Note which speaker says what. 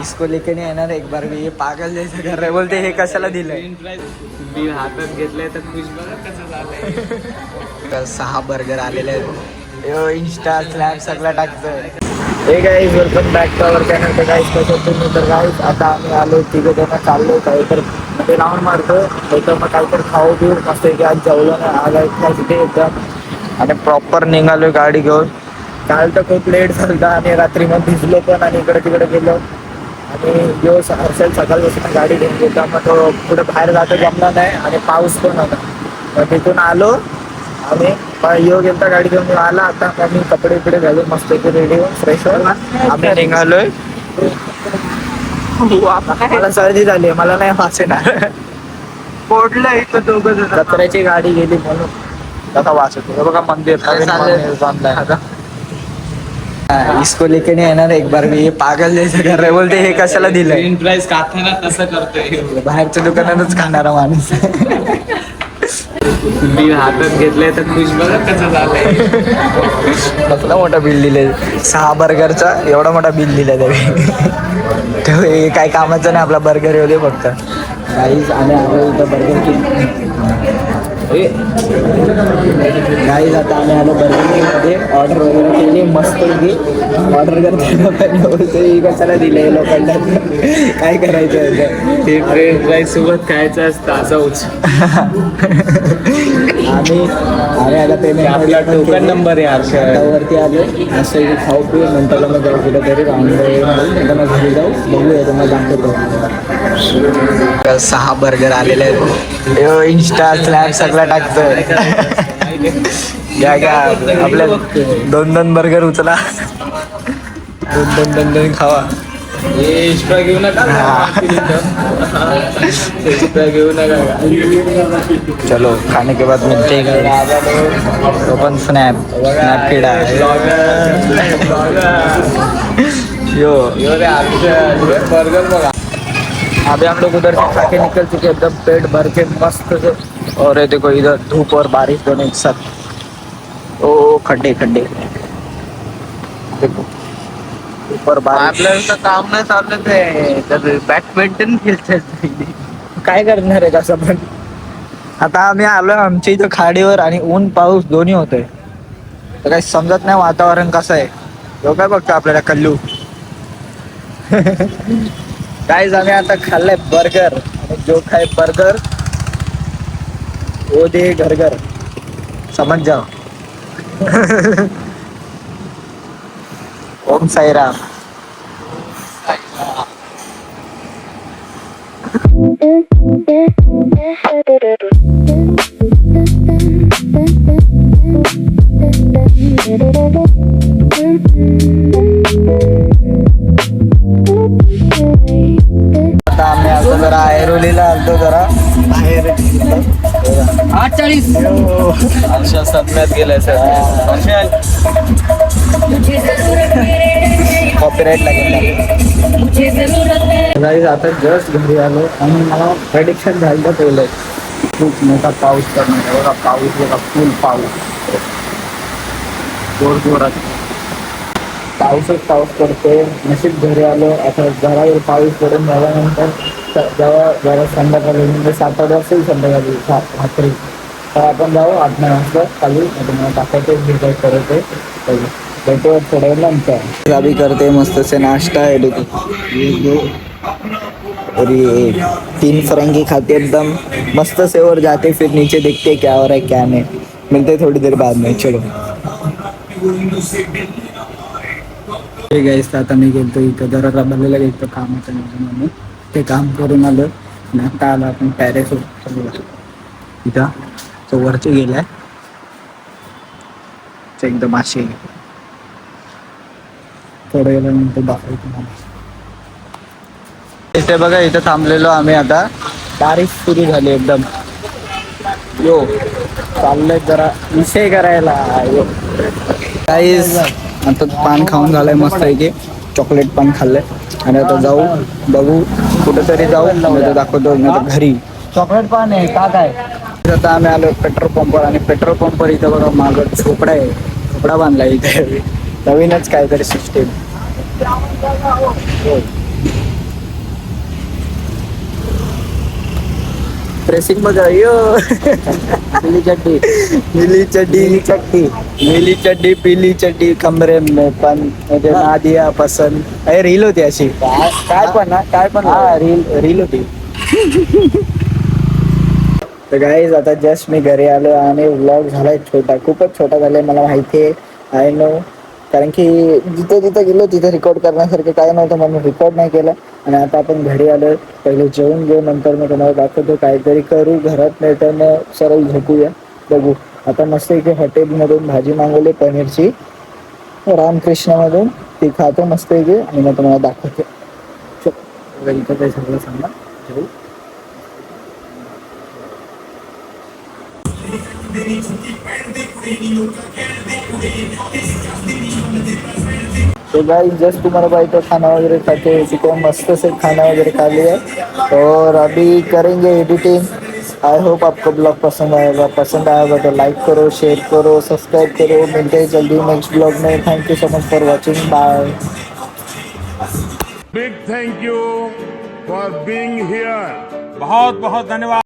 Speaker 1: इसको लेके नहीं येणार एक बार भी. ये पागल जैसे कर रहे. बोलते हे कशाला दिलंय.
Speaker 2: बिल हातात घेतलंय तर खुश बघा कसं झालंय.
Speaker 1: 6 बर्गर आलेले आहेत. इंस्टा स्लॅब सगळं टाकतोय. हे guys welcome back to our channel. तर गाईज कसं तुम्ही तर गाईज आता आम्ही आलो तिघं जण चाललो काही तर ते राऊंड मारतो. तर मग काहीतरी खाऊ पिऊ मस्त की आज जेवलो नाही आला तिथे एकदम आणि प्रॉपर निघालो गाडी घेऊन. काल तर खूप लेट झालं आणि रात्री मग भिजलो पण आणि इकडे तिकडे गेलो आणि दिवस हर्षल सकाळपासून गाडी घेऊन गेला. मग तो पुढे बाहेर जाता जमला नाही आणि पाऊस पण होता. मग तिथून आलो आम्ही योग गेलता गाडी घेऊन आला. आता मग मी कपडे बिपडे घालून मस्त रेडी होऊन फ्रेश होऊन आम्ही निघालोय. मला सर्दी झाली मला नाही वास येणार.
Speaker 2: पोटलं इथं दोघं
Speaker 1: कचऱ्याची गाडी गेली म्हणून कसा वास येतो. बघा मंदिर बांधलाय. इसको लेके नहीं येणार एक बार भी. ये पागल जैसे कर रहे. बोलते हे कशाला दिलंय.
Speaker 2: ग्रीन प्राइस खाताना तसं करतोय.
Speaker 1: बाहेरच्या दुकानातच खाणारा माणूस.
Speaker 2: बिल हातात घेतलंय तर खुश बघा कसं झालंय.
Speaker 1: कसला मोठा बिल दिले. 6 बर्गरचा एवढा मोठा बिल दिला तरी काय कामाचं नाही. आपला बर्गर येऊ दे फक्त. काहीच आम्ही आलो इथं बर्गर किंग. गाईज आता आम्ही आलो बर्गर किंगमध्ये ऑर्डर वगैरे केली मस्त की. ऑर्डर करताना पण बोलतो कशाला दिले लोकांना. काय करायचं
Speaker 2: ते फ्रेंच फ्राईज सोबत खायचं असतं असंच.
Speaker 1: आम्ही आता पेमेंट
Speaker 2: आपला टोकन नंबर आहे
Speaker 1: वरती आलो मस्त खाऊ पिऊ नंतर मग जाऊ कुठं तरी राऊंड नंतर मग घरी जाऊ बघूया तुम्हाला दाखवतो. 6 बर्गर आलेले आहेत. इंस्टा स्लॅब सगळं टाकतोय. घ्या घ्या आपल्या 2-2 बर्गर उचला. 2-2 खावा.
Speaker 2: एक्स्ट्रा घेऊ नका. एक्स्ट्रा घेऊ नका.
Speaker 1: चलो खाने के बाद मिलते हैं. ओपन स्नॅप किडा यो
Speaker 2: बर्गर बघा.
Speaker 1: अभी हम लोग उधर से खा के निकल चुके एकदम पेट भर के मस्त से. और ये देखो इधर धूप और बारिश दोनों एक साथ. ओ खड्डे खड्डे देखो ऊपर बारिश.
Speaker 2: आपल्याला काम नाही चाललं ते बॅडमिंटन खेळतात.
Speaker 1: काय करणार आहे कसं पण. आता आम्ही आलोय आमच्या इथं खाडीवर आणि ऊन पाऊस दोन्ही होतोय. तर काही समजत नाही वातावरण कसं आहे. तो काय बघतो आपल्याला कल्लू. गाइस आम्ही आता खाल्लंय बर्गर आणि जो खाय बर्गर वो दे घर घर समझ जाओ. ओम साईराम. आता आम्ही आता जरा ऐरोलीला आलतो जरा बाहेर
Speaker 2: 48 अशा सदम्यात गेलाय सर.
Speaker 1: कॉपीराईट लागेल. आता जस्ट घरी आलो आणि मला प्रेडिक्शन झालं पहिलं खूप मोठा पाऊस पडणार. बघा पाऊस बघा फुल पाऊस जोर जोरात पाऊसच पाऊस पडते. नशीब घरी आलो. आता जरा पाऊस पडून झाल्यानंतर जेव्हा जरा संध्याकाळी म्हणजे 7-8 वाजता संध्याकाळी रात्री तर आपण जाऊ 8-9 वाजता खाली. तुम्हाला टाकायचं डिसाईड करायचे भेटू थोड्या वेळ नंतर. अभी करते मस्त से नाश्ता है और ये 3 फरंगी खाते एकदम मस्त से और जाते फिर नीचे देखते क्या हो रहा है क्या नहीं. मिलते थोड़ी देर बाद में. चलो हे गाईस आता मी गेलतो इथं जरा रबरला गेलतो कामाचं म्हणून ते काम करून आलो. आता आलो आपण पॅरेस इथं तो वरती गेलाय एकदम असे थोडं गेल्यानंतर दाखवतो. इथे बघा इथं थांबलेलो आम्ही. आता बारिश सुरू झाली एकदम. यो चाललंय जरा विषय करायला. काहीच आता पान खाऊन झालंय मस्त आहे की चॉकलेट पान खाल्लंय आणि आता जाऊ बघू कुठेतरी जाऊ दाखवतो घरी. चॉकलेट पान आहे का काय. आता आम्ही आलो पेट्रोल पंपवर आणि पेट्रोल पंपवर इथं बघा मागं झोपडा आहे. झोपडा बांधलाय इथे नवीनच काहीतरी सिस्टीम. प्रेसिंग बघा यो
Speaker 2: पिली चड्डी
Speaker 1: नीली चड्डी नीली चड्डी पीली चड्डी कमरे में पण मुझे ना दिया पसंद अरे रील होती अशी
Speaker 2: काय पण
Speaker 1: हा रील होती. तर गाईज आता जस्ट मी घरी आलो आणि व्लॉग झालाय छोटा, खूपच छोटा झालाय, मला माहिती आहे. आय नो, कारण की जिथे जिथे गेलो तिथे रेकॉर्ड करण्यासारखं काय नव्हतं म्हणून रेकॉर्ड नाही केलं. आणि आता आपण घरी आलो, पहिले जेवून घेऊ, नंतर मी तुम्हाला दाखवतो काहीतरी करू घरात, नाही तर मग सरळ झोपूया. बघू आता मस्त इथे हॉटेलमधून भाजी मागवली पनीरची रामकृष्णामधून, ती खातो मस्त इथे आणि मग तुम्हाला दाखवतो. इथं काही सगळं सांगा जेवू. तो गाइस जस्ट तुम्हारा भाई तो खाना वगैरह खाते हैं, मस्त से खाना वगैरह खा लिया और अभी करेंगे एडिटिंग. आई होप आपको ब्लॉग पसंद आएगा. पसंद आएगा तो लाइक करो, शेयर करो, सब्सक्राइब करो. मिलते हैं जल्दी नेक्स्ट ब्लॉग में. Thank you so much for watching. Bye.
Speaker 3: Big thank you for being here. बहुत बहुत धन्यवाद.